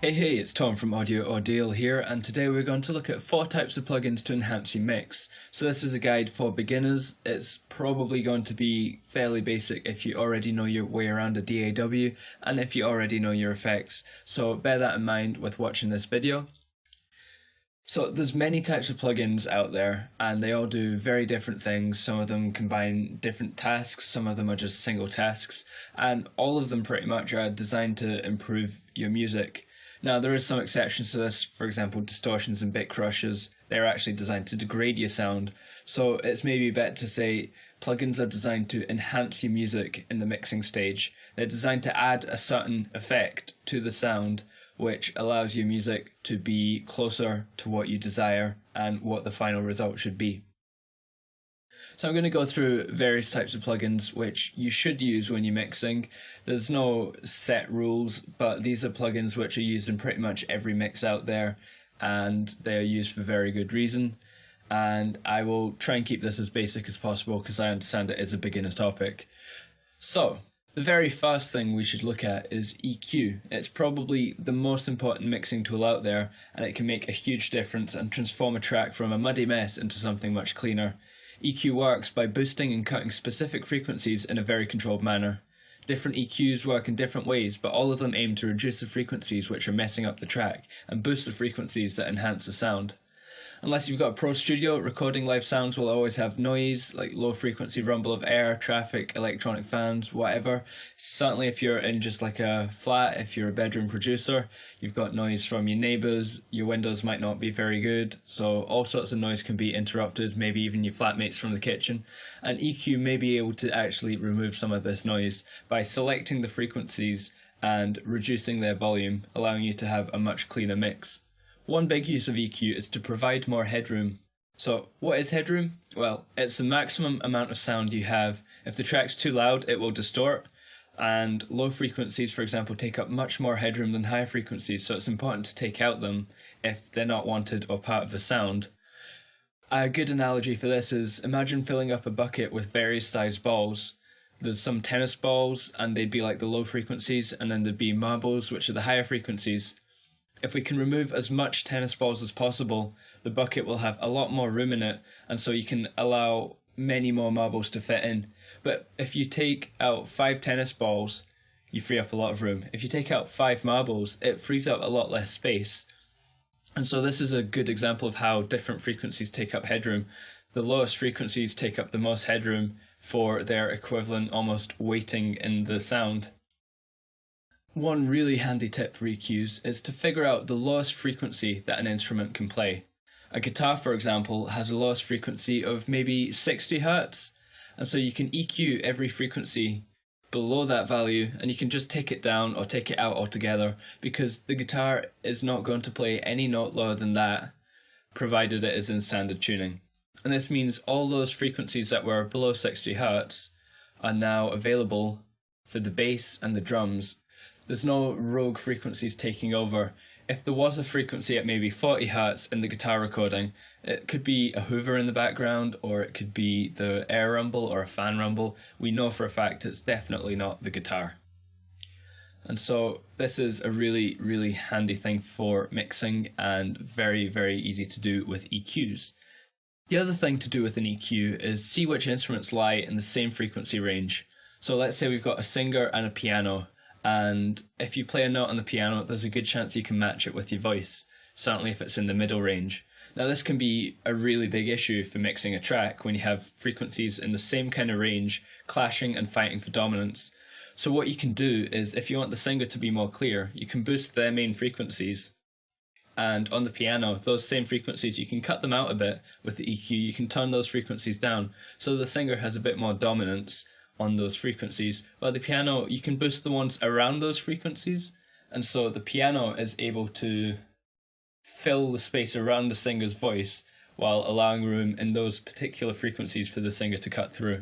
Hey, it's Tom from Audio Ordeal here, and today we're going to look at 4 types of plugins to enhance your mix. So this is a guide for beginners. It's probably going to be fairly basic if you already know your way around a DAW, and if you already know your effects. So bear that in mind with watching this video. So there's many types of plugins out there, and they all do very different things. Some of them combine different tasks, some of them are just single tasks, and all of them pretty much are designed to improve your music. Now, there is some exceptions to this. For example, distortions and bit crushes, they're actually designed to degrade your sound. So it's maybe better to say plugins are designed to enhance your music in the mixing stage. They're designed to add a certain effect to the sound, which allows your music to be closer to what you desire and what the final result should be. So I'm going to go through various types of plugins which you should use when you're mixing. There's no set rules, but these are plugins which are used in pretty much every mix out there, and they are used for very good reason. And I will try and keep this as basic as possible because I understand it is a beginner's topic. So, the very first thing we should look at is EQ. It's probably the most important mixing tool out there, and it can make a huge difference and transform a track from a muddy mess into something much cleaner. EQ works by boosting and cutting specific frequencies in a very controlled manner. Different EQs work in different ways, but all of them aim to reduce the frequencies which are messing up the track and boost the frequencies that enhance the sound. Unless you've got a pro studio, recording live sounds will always have noise, like low frequency rumble of air, traffic, electronic fans, whatever. Certainly if you're in just like a flat, if you're a bedroom producer, you've got noise from your neighbours, your windows might not be very good, so all sorts of noise can be interrupted, maybe even your flatmates from the kitchen. And EQ may be able to actually remove some of this noise by selecting the frequencies and reducing their volume, allowing you to have a much cleaner mix. One big use of EQ is to provide more headroom. So what is headroom? Well, it's the maximum amount of sound you have. If the track's too loud, it will distort, and low frequencies, for example, take up much more headroom than high frequencies, so it's important to take out them if they're not wanted or part of the sound. A good analogy for this is imagine filling up a bucket with various sized balls. There's some tennis balls, and they'd be like the low frequencies, and then there'd be marbles, which are the higher frequencies. If we can remove as much tennis balls as possible, the bucket will have a lot more room in it, and so you can allow many more marbles to fit in. But if you take out 5 tennis balls, you free up a lot of room. If you take out 5 marbles, it frees up a lot less space. And so this is a good example of how different frequencies take up headroom. The lowest frequencies take up the most headroom for their equivalent almost weighting in the sound. One really handy tip for EQs is to figure out the lowest frequency that an instrument can play. A guitar, for example, has a lowest frequency of maybe 60 Hz, and so you can EQ every frequency below that value, and you can just take it down or take it out altogether, because the guitar is not going to play any note lower than that, provided it is in standard tuning. And this means all those frequencies that were below 60 Hz are now available for the bass and the drums. There's no rogue frequencies taking over. If there was a frequency at maybe 40 Hz in the guitar recording, it could be a hoover in the background, or it could be the air rumble or a fan rumble. We know for a fact it's definitely not the guitar. And so this is a really, really handy thing for mixing, and very, very easy to do with EQs. The other thing to do with an EQ is see which instruments lie in the same frequency range. So let's say we've got a singer and a piano, and if you play a note on the piano, there's a good chance you can match it with your voice, certainly if it's in the middle range. Now this can be a really big issue for mixing a track when you have frequencies in the same kind of range clashing and fighting for dominance. So what you can do is, if you want the singer to be more clear, you can boost their main frequencies, and on the piano, those same frequencies, you can cut them out a bit with the EQ. You can turn those frequencies down so the singer has a bit more dominance on those frequencies. While the piano, you can boost the ones around those frequencies, and so the piano is able to fill the space around the singer's voice while allowing room in those particular frequencies for the singer to cut through.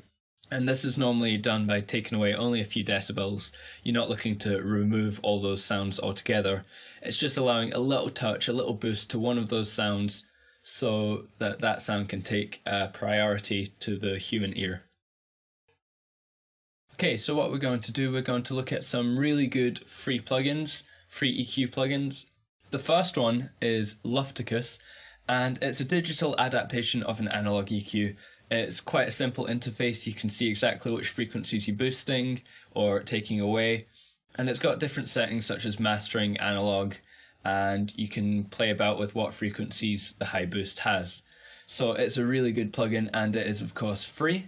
And this is normally done by taking away only a few decibels. You're not looking to remove all those sounds altogether. It's just allowing a little touch, a little boost to one of those sounds so that that sound can take priority to the human ear. Okay, so what we're going to do, we're going to look at some really good free plugins, free EQ plugins, The first one is Lofticus, and it's a digital adaptation of an analog EQ. It's quite a simple interface. You can see exactly which frequencies you're boosting or taking away, and it's got different settings such as mastering, analog, and you can play about with what frequencies the high boost has. So it's a really good plugin, and it is of course free.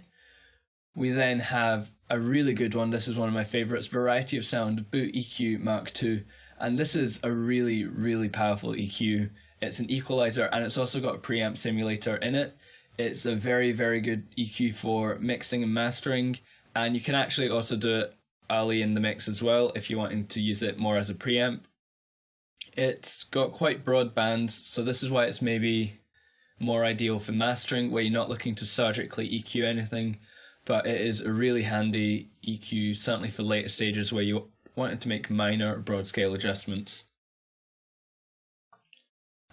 We then have a really good one. This is one of my favorites, Variety of Sound Boot EQ Mark II, and this is a really, really powerful EQ. It's an equalizer, and it's also got a preamp simulator in it. It's a very, very good EQ for mixing and mastering, and you can actually also do it early in the mix as well if you're wanting to use it more as a preamp. It's got quite broad bands, so this is why it's maybe more ideal for mastering, where you're not looking to surgically EQ anything, but it is a really handy EQ, certainly for later stages where you wanted to make minor broad scale adjustments.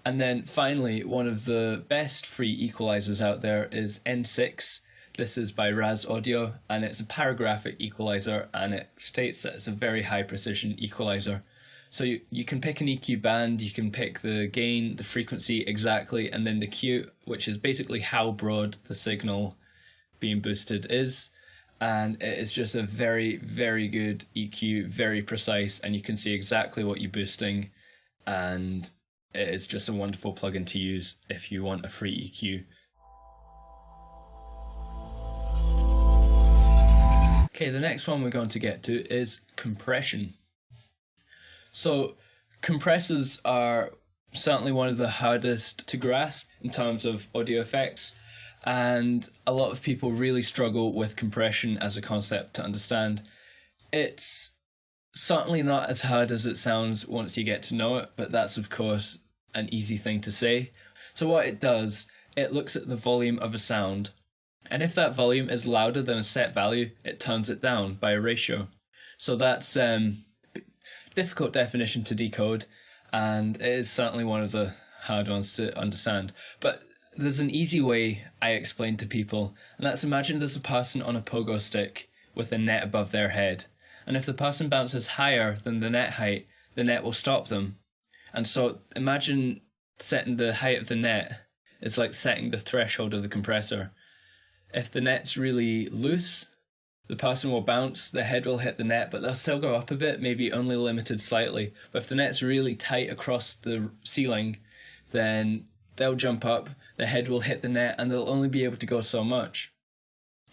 And then finally, one of the best free equalizers out there is N6. This is by Raz Audio, and it's a paragraphic equalizer, and it states that it's a very high precision equalizer. So you can pick an EQ band, you can pick the gain, the frequency exactly, and then the Q, which is basically how broad the signal being boosted is. And it is just a very, very good EQ, very precise, and you can see exactly what you're boosting, and it is just a wonderful plugin to use if you want a free EQ. Okay, the next one we're going to get to is compression. So compressors are certainly one of the hardest to grasp in terms of audio effects, and a lot of people really struggle with compression as a concept to understand. It's certainly not as hard as it sounds once you get to know it, but that's of course an easy thing to say. So what it does, it looks at the volume of a sound, and if that volume is louder than a set value, it turns it down by a ratio. So that's difficult definition to decode, and it is certainly one of the hard ones to understand. But there's an easy way I explain to people, and that's imagine there's a person on a pogo stick with a net above their head, and if the person bounces higher than the net height, the net will stop them. And so imagine setting the height of the net is like setting the threshold of the compressor. If the net's really loose, the person will bounce, their head will hit the net, but they'll still go up a bit, maybe only limited slightly. But if the net's really tight across the ceiling, then they'll jump up, their head will hit the net, and they'll only be able to go so much.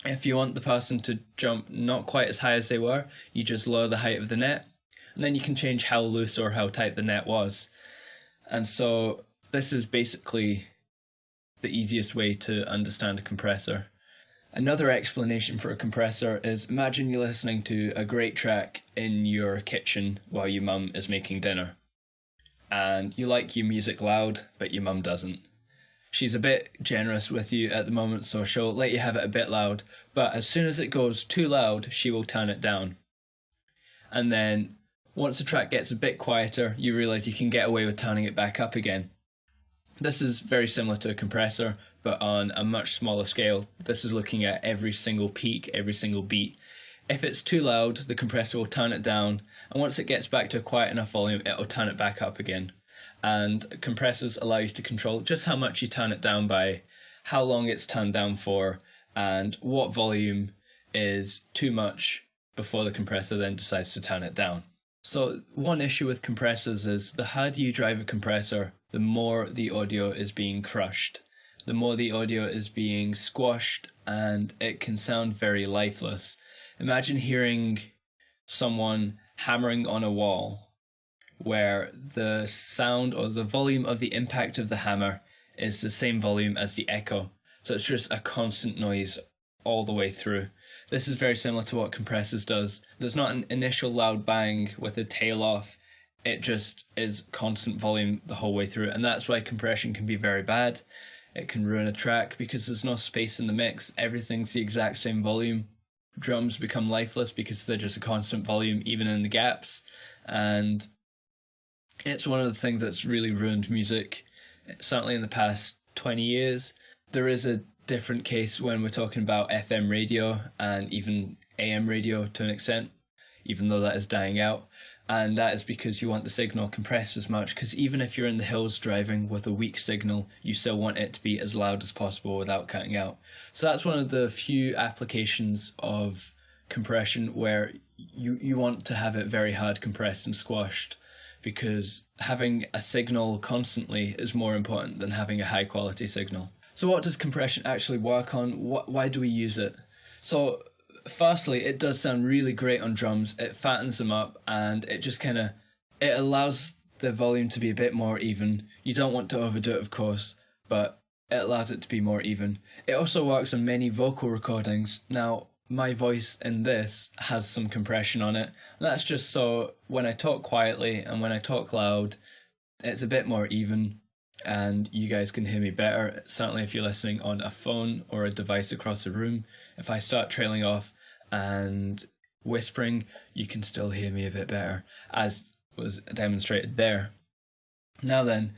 If you want the person to jump not quite as high as they were, you just lower the height of the net, and then you can change how loose or how tight the net was. And so this is basically the easiest way to understand a compressor. Another explanation for a compressor is imagine you're listening to a great track in your kitchen while your mum is making dinner. And you like your music loud, but your mum doesn't. She's a bit generous with you at the moment, so she'll let you have it a bit loud, but as soon as it goes too loud, she will turn it down. And then once the track gets a bit quieter, you realise you can get away with turning it back up again. This is very similar to a compressor, but on a much smaller scale. This is looking at every single peak, every single beat. If it's too loud, the compressor will turn it down, and once it gets back to a quiet enough volume, it will turn it back up again. And compressors allow you to control just how much you turn it down by, how long it's turned down for, and what volume is too much before the compressor then decides to turn it down. So one issue with compressors is the harder you drive a compressor, the more the audio is being crushed. The more the audio is being squashed, and it can sound very lifeless. Imagine hearing someone hammering on a wall where the sound or the volume of the impact of the hammer is the same volume as the echo. So it's just a constant noise all the way through. This is very similar to what compressors does. There's not an initial loud bang with a tail off. It just is constant volume the whole way through, and that's why compression can be very bad. It can ruin a track because there's no space in the mix. Everything's the exact same volume. Drums become lifeless because they're just a constant volume even in the gaps, and it's one of the things that's really ruined music, certainly in the past 20 years. There is a different case when we're talking about FM radio and even AM radio to an extent. even though that is dying out. And that is because you want the signal compressed as much, because even if you're in the hills driving with a weak signal, you still want it to be as loud as possible without cutting out. So that's one of the few applications of compression where you want to have it very hard compressed and squashed, because having a signal constantly is more important than having a high quality signal. So what does compression actually work on? Why do we use it? So firstly, it does sound really great on drums. It fattens them up, and it just it allows the volume to be a bit more even. You don't want to overdo it, of course, but it allows it to be more even. It also works on many vocal recordings. Now, my voice in this has some compression on it. That's just so when I talk quietly and when I talk loud, it's a bit more even, and you guys can hear me better. Certainly if you're listening on a phone or a device across the room, if I start trailing off and whispering, you can still hear me a bit better, as was demonstrated there. Now then,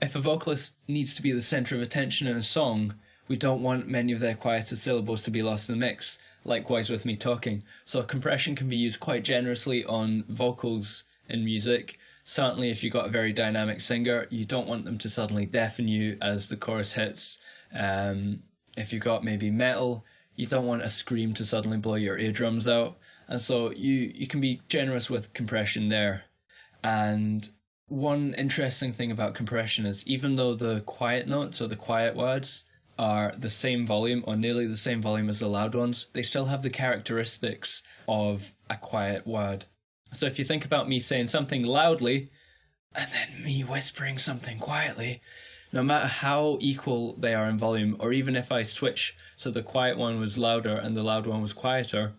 if a vocalist needs to be the centre of attention in a song, we don't want many of their quieter syllables to be lost in the mix, likewise with me talking. So compression can be used quite generously on vocals in music. Certainly if you've got a very dynamic singer, you don't want them to suddenly deafen you as the chorus hits. If you've got maybe metal, you don't want a scream to suddenly blow your eardrums out. And so you can be generous with compression there. And one interesting thing about compression is even though the quiet notes or the quiet words are the same volume or nearly the same volume as the loud ones, they still have the characteristics of a quiet word. So if you think about me saying something loudly and then me whispering something quietly, no matter how equal they are in volume, or even if I switch so the quiet one was louder and the loud one was quieter,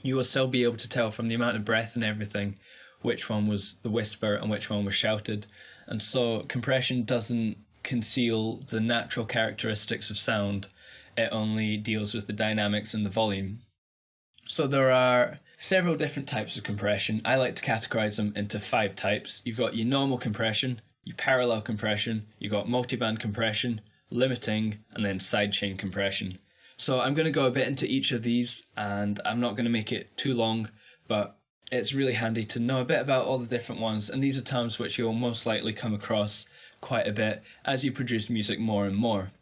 you will still be able to tell from the amount of breath and everything which one was the whisper and which one was shouted. And so compression doesn't conceal the natural characteristics of sound, it only deals with the dynamics and the volume. So there are several different types of compression. I like to categorize them into 5 types. You've got your normal compression, your parallel compression, you've got multiband compression, limiting, and then sidechain compression. So I'm going to go a bit into each of these, and I'm not going to make it too long, but it's really handy to know a bit about all the different ones, and these are terms which you'll most likely come across quite a bit as you produce music more and more.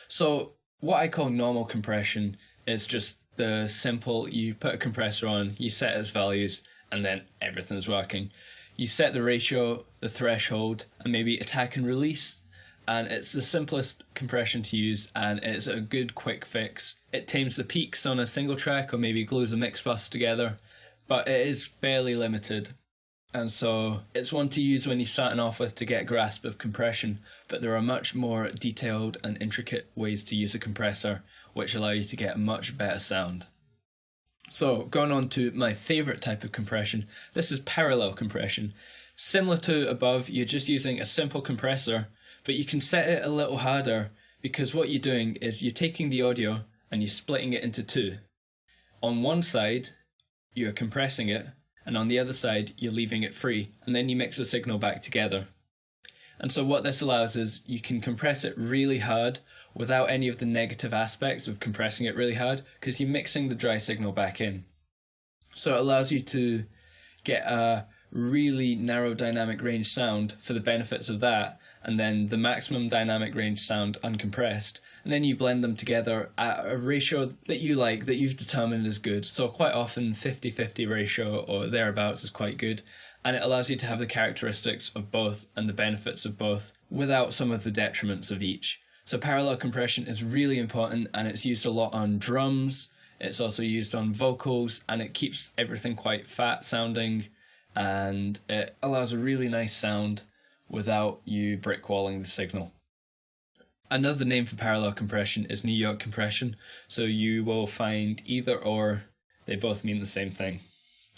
So what I call normal compression is just the simple, you put a compressor on, you set its values, and then everything's working. You set the ratio, the threshold, and maybe attack and release, and it's the simplest compression to use, and it's a good quick fix. It tames the peaks on a single track or maybe glues a mix bus together, but it is fairly limited. And so it's one to use when you're starting off with to get a grasp of compression, but there are much more detailed and intricate ways to use a compressor which allow you to get a much better sound. So going on to my favourite type of compression, this is parallel compression. Similar to above, you're just using a simple compressor, but you can set it a little harder because what you're doing is you're taking the audio and you're splitting it into 2. On one side, you're compressing it, and on the other side you're leaving it free, and then you mix the signal back together. And so what this allows is you can compress it really hard without any of the negative aspects of compressing it really hard, because you're mixing the dry signal back in. So it allows you to get a really narrow dynamic range sound for the benefits of that, and then the maximum dynamic range sound uncompressed, and then you blend them together at a ratio that you like, that you've determined is good. So quite often 50-50 ratio or thereabouts is quite good, and it allows you to have the characteristics of both and the benefits of both without some of the detriments of each. So parallel compression is really important, and it's used a lot on drums, it's also used on vocals, and it keeps everything quite fat sounding, and it allows a really nice sound without you brickwalling the signal. Another name for parallel compression is New York compression, so you will find either or, they both mean the same thing.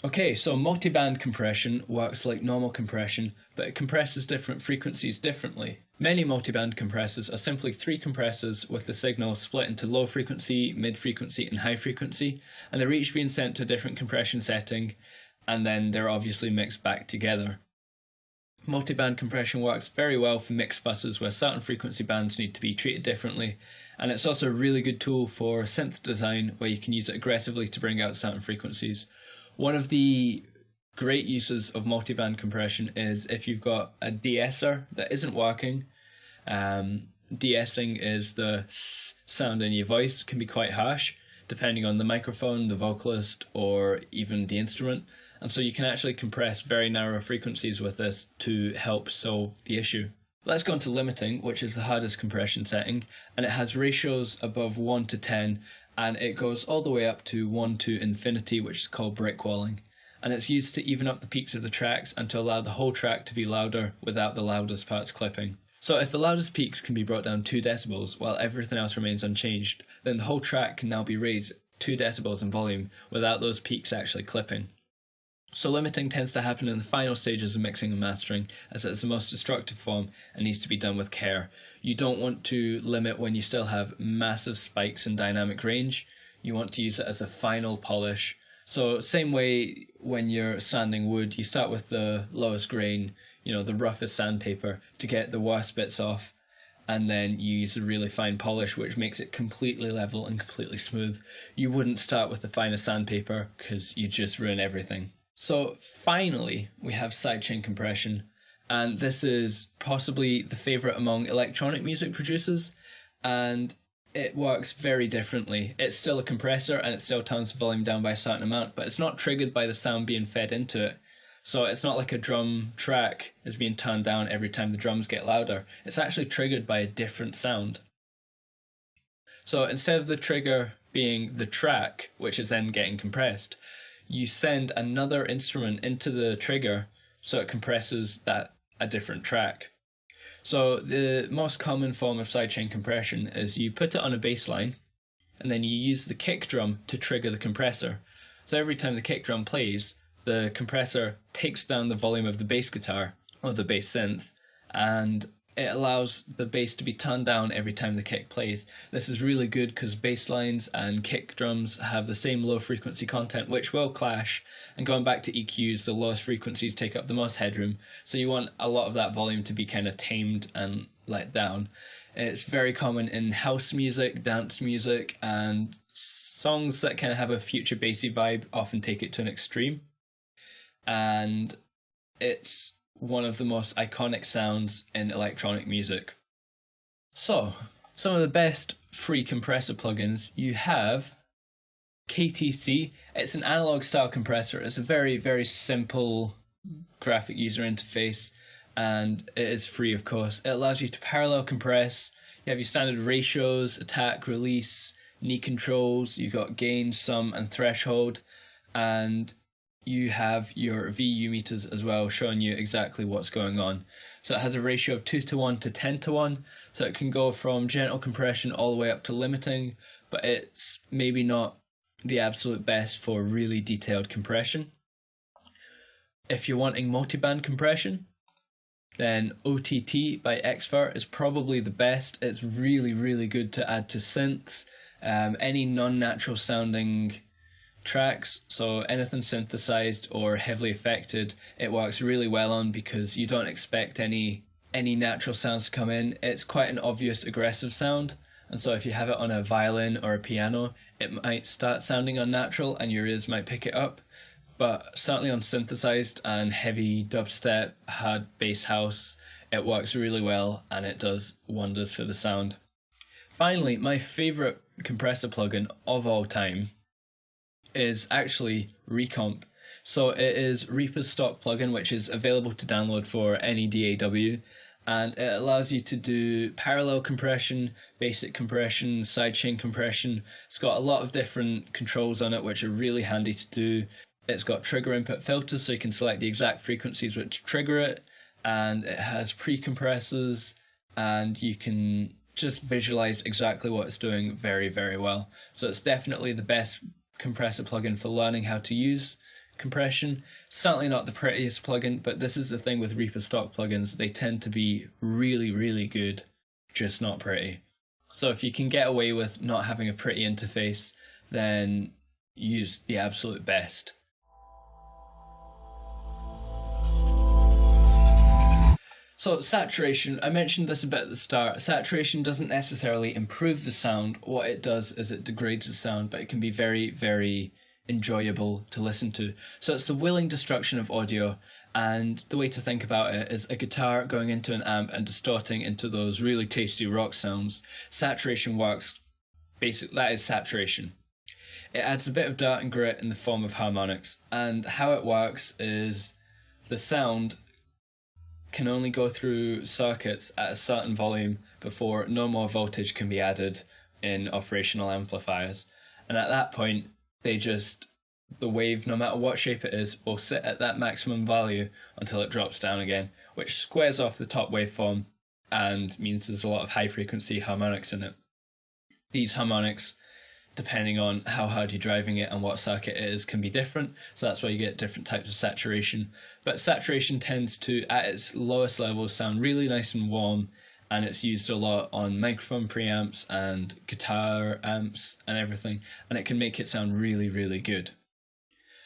Okay, so multiband compression works like normal compression, but it compresses different frequencies differently. Many multiband compressors are simply 3 compressors with the signal split into low frequency, mid frequency and high frequency, and they're each being sent to a different compression setting, and then they're obviously mixed back together. Multiband compression works very well for mix buses where certain frequency bands need to be treated differently, and it's also a really good tool for synth design where you can use it aggressively to bring out certain frequencies. One of the great uses of multiband compression is if you've got a de-esser that isn't working. De-essing is the s sound in your voice, can be quite harsh depending on the microphone, the vocalist, or even the instrument. And so you can actually compress very narrow frequencies with this to help solve the issue. Let's go on to limiting, which is the hardest compression setting, and it has ratios above 1 to 10, and it goes all the way up to 1 to infinity, which is called brickwalling. And it's used to even up the peaks of the tracks and to allow the whole track to be louder without the loudest parts clipping. So if the loudest peaks can be brought down 2 decibels while everything else remains unchanged, then the whole track can now be raised 2 decibels in volume without those peaks actually clipping. So limiting tends to happen in the final stages of mixing and mastering, as it's the most destructive form and needs to be done with care. You don't want to limit when you still have massive spikes in dynamic range. You want to use it as a final polish. So same way when you're sanding wood, you start with the lowest grain, the roughest sandpaper to get the worst bits off, and then you use a really fine polish which makes it completely level and completely smooth. You wouldn't start with the finest sandpaper because you just ruin everything. So finally we have sidechain compression, and this is possibly the favourite among electronic music producers, and it works very differently. It's still a compressor and it still turns the volume down by a certain amount, but it's not triggered by the sound being fed into it. So it's not like a drum track is being turned down every time the drums get louder. It's actually triggered by a different sound. So instead of the trigger being the track, which is then getting compressed, you send another instrument into the trigger so it compresses a different track. So the most common form of sidechain compression is you put it on a bass line and then you use the kick drum to trigger the compressor. So every time the kick drum plays, the compressor takes down the volume of the bass guitar or the bass synth, and it allows the bass to be turned down every time the kick plays. This is really good because bass lines and kick drums have the same low frequency content, which will clash, and going back to EQs, the lowest frequencies take up the most headroom, so you want a lot of that volume to be kind of tamed and let down. It's very common in house music, dance music, and songs that kind of have a future bassy vibe often take it to an extreme, and it's one of the most iconic sounds in electronic music. So, some of the best free compressor plugins, you have KTC. It's an analog style compressor. It's a very, very simple graphic user interface, and it is free, of course. It allows you to parallel compress. You have your standard ratios, attack, release, knee controls, you've got gain, sum, and threshold, and you have your VU meters as well, showing you exactly what's going on. So it has a ratio of 2 to 1 to 10 to 1, so it can go from gentle compression all the way up to limiting, but it's maybe not the absolute best for really detailed compression. If you're wanting multiband compression, then OTT by Xfer is probably the best. It's really, really good to add to synths, any non-natural sounding tracks, so anything synthesized or heavily affected, it works really well on because you don't expect any natural sounds to come in. It's quite an obvious aggressive sound, and so if you have it on a violin or a piano, it might start sounding unnatural and your ears might pick it up, but certainly on synthesized and heavy dubstep, hard bass house, it works really well and it does wonders for the sound. Finally, my favorite compressor plugin of all time is actually Recomp. So it is Reaper's stock plugin, which is available to download for any DAW, and it allows you to do parallel compression, basic compression, sidechain compression. It's got a lot of different controls on it which are really handy to do. It's got trigger input filters, so you can select the exact frequencies which trigger it, and it has pre-compressors, and you can just visualize exactly what it's doing very, very well. So it's definitely the best compressor plugin for learning how to use compression. Certainly not the prettiest plugin, but this is the thing with Reaper stock plugins, they tend to be really, really good, just not pretty. So if you can get away with not having a pretty interface, then use the absolute best. So saturation, I mentioned this a bit at the start. Saturation doesn't necessarily improve the sound. What it does is it degrades the sound, but it can be very, very enjoyable to listen to. So it's the willing destruction of audio, and the way to think about it is a guitar going into an amp and distorting into those really tasty rock sounds. Saturation works, that is saturation. It adds a bit of dirt and grit in the form of harmonics, and how it works is the sound can only go through circuits at a certain volume before no more voltage can be added in operational amplifiers. And at that point, the wave, no matter what shape it is, will sit at that maximum value until it drops down again, which squares off the top waveform and means there's a lot of high frequency harmonics in it. These harmonics, depending on how hard you're driving it and what circuit it is, can be different, so that's why you get different types of saturation. But saturation tends to, at its lowest levels, sound really nice and warm, and it's used a lot on microphone preamps and guitar amps and everything, and it can make it sound really, really good.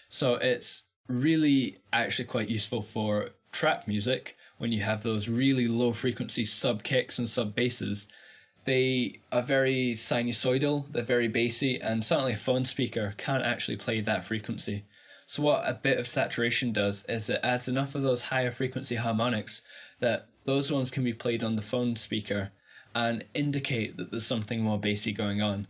So it's really actually quite useful for trap music when you have those really low frequency sub kicks and sub basses. They are very sinusoidal, they're very bassy, and certainly a phone speaker can't actually play that frequency. So what a bit of saturation does is it adds enough of those higher frequency harmonics that those ones can be played on the phone speaker and indicate that there's something more bassy going on.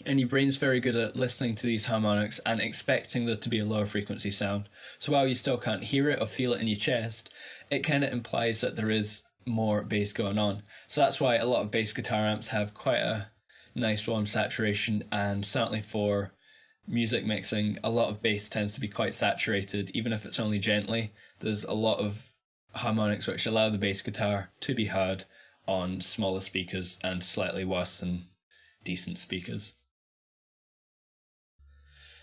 And your brain's very good at listening to these harmonics and expecting there to be a lower frequency sound. So while you still can't hear it or feel it in your chest, it kind of implies that there is more bass going on. So that's why a lot of bass guitar amps have quite a nice warm saturation, and certainly for music mixing, a lot of bass tends to be quite saturated, even if it's only gently. There's a lot of harmonics which allow the bass guitar to be heard on smaller speakers and slightly worse than decent speakers.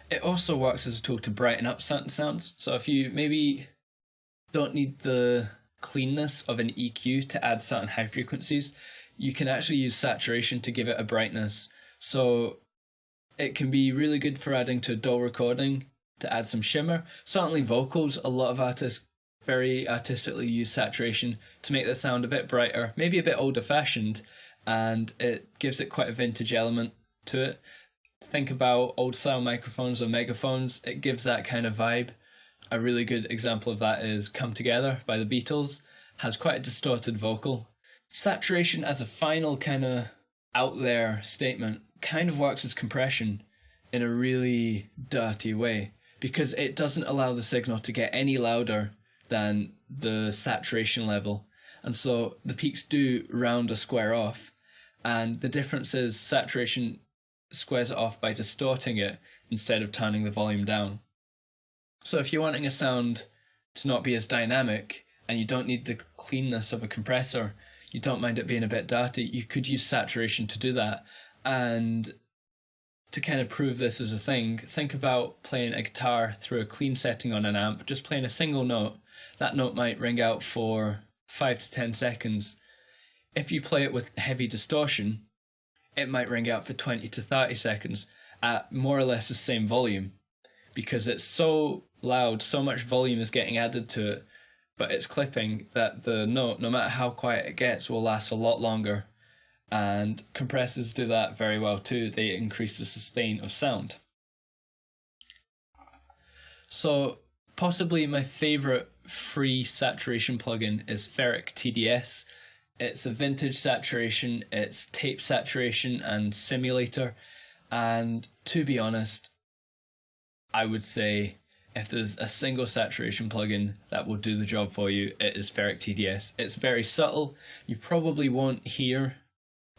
It also works as a tool to brighten up certain sounds. So if you maybe don't need the cleanness of an EQ to add certain high frequencies, you can actually use saturation to give it a brightness. So it can be really good for adding to a dull recording to add some shimmer. Certainly vocals, a lot of artists very artistically use saturation to make the sound a bit brighter, maybe a bit older fashioned, and it gives it quite a vintage element to it. Think about old style microphones or megaphones, it gives that kind of vibe. A really good example of that is Come Together by the Beatles, has quite a distorted vocal. Saturation as a final kind of out there statement kind of works as compression in a really dirty way, because it doesn't allow the signal to get any louder than the saturation level, and so the peaks do round or square off, and the difference is saturation squares it off by distorting it instead of turning the volume down. So if you're wanting a sound to not be as dynamic and you don't need the cleanness of a compressor, you don't mind it being a bit dirty, you could use saturation to do that. And to kind of prove this as a thing, think about playing a guitar through a clean setting on an amp, just playing a single note. That note might ring out for 5 to 10 seconds. If you play it with heavy distortion, it might ring out for 20 to 30 seconds at more or less the same volume, because it's so loud, so much volume is getting added to it, but it's clipping that the note, no matter how quiet it gets, will last a lot longer. And compressors do that very well too, they increase the sustain of sound. So possibly my favourite free saturation plugin is Ferric TDS. It's a vintage saturation, it's tape saturation and simulator, and to be honest, I would say if there's a single saturation plugin that will do the job for you, it is Ferric TDS. It's very subtle, you probably won't hear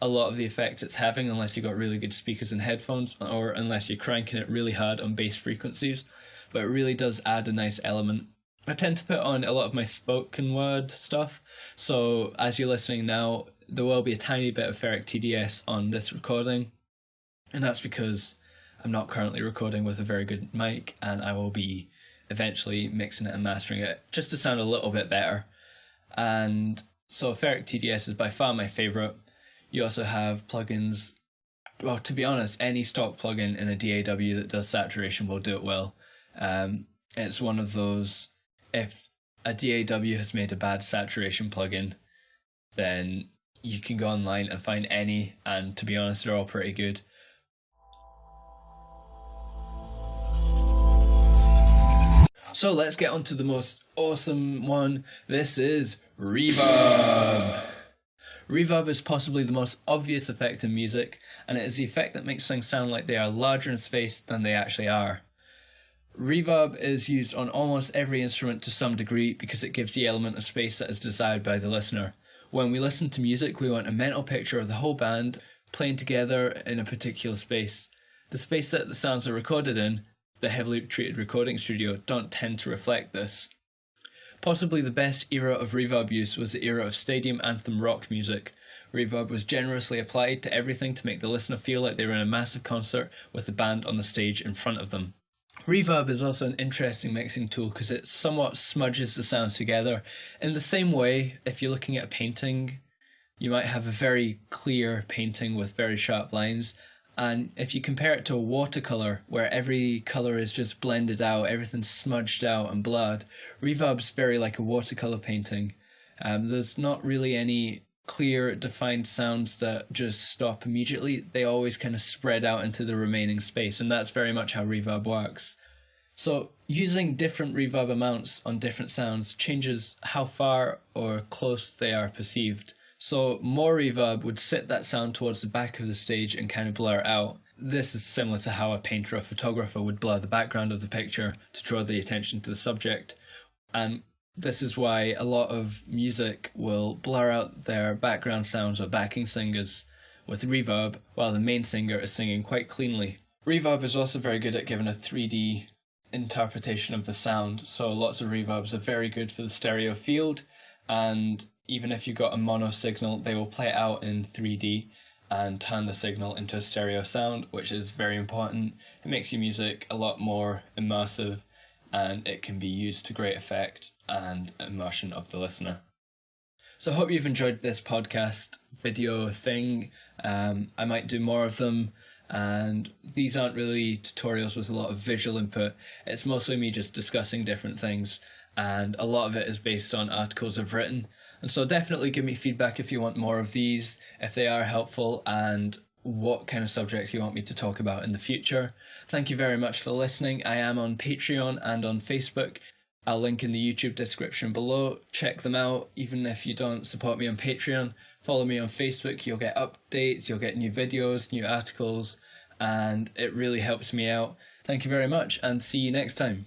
a lot of the effects it's having unless you've got really good speakers and headphones, or unless you're cranking it really hard on bass frequencies, but it really does add a nice element. I tend to put on a lot of my spoken word stuff, so as you're listening now, there will be a tiny bit of Ferric TDS on this recording, and that's because I'm not currently recording with a very good mic, and I will be eventually mixing it and mastering it just to sound a little bit better. And so Ferric TDS is by far my favourite. You also have plugins, well, to be honest, any stock plugin in a DAW that does saturation will do it well. It's one of those, if a DAW has made a bad saturation plugin, then you can go online and find any, and to be honest, they're all pretty good. So let's get on to the most awesome one. This is Reverb. Reverb is possibly the most obvious effect in music, and it is the effect that makes things sound like they are larger in space than they actually are. Reverb is used on almost every instrument to some degree because it gives the element of space that is desired by the listener. When we listen to music, we want a mental picture of the whole band playing together in a particular space. The space that the sounds are recorded in, the heavily treated recording studio, don't tend to reflect this. Possibly the best era of reverb use was the era of stadium anthem rock music. Reverb was generously applied to everything to make the listener feel like they were in a massive concert with the band on the stage in front of them. Reverb is also an interesting mixing tool because it somewhat smudges the sounds together. In the same way, if you're looking at a painting, you might have a very clear painting with very sharp lines, and if you compare it to a watercolour where every colour is just blended out, everything's smudged out and blurred, Reverb's very like a watercolour painting. There's not really any clear defined sounds that just stop immediately. They always kind of spread out into the remaining space, and that's very much how reverb works. So using different reverb amounts on different sounds changes how far or close they are perceived. So more reverb would sit that sound towards the back of the stage and kind of blur it out. This is similar to how a painter or photographer would blur the background of the picture to draw the attention to the subject. And this is why a lot of music will blur out their background sounds or backing singers with reverb while the main singer is singing quite cleanly. Reverb is also very good at giving a 3D interpretation of the sound, so lots of reverbs are very good for the stereo field, and even if you've got a mono signal, they will play it out in 3D and turn the signal into a stereo sound, which is very important. It makes your music a lot more immersive, and it can be used to great effect and immersion of the listener. So I hope you've enjoyed this podcast video thing. I might do more of them, and these aren't really tutorials with a lot of visual input. It's mostly me just discussing different things, and a lot of it is based on articles I've written. And so definitely give me feedback if you want more of these, if they are helpful, and what kind of subjects you want me to talk about in the future. Thank you very much for listening. I am on Patreon and on Facebook. I'll link in the YouTube description below. Check them out. Even if you don't support me on Patreon, follow me on Facebook. You'll get updates, you'll get new videos, new articles, and it really helps me out. Thank you very much, and see you next time.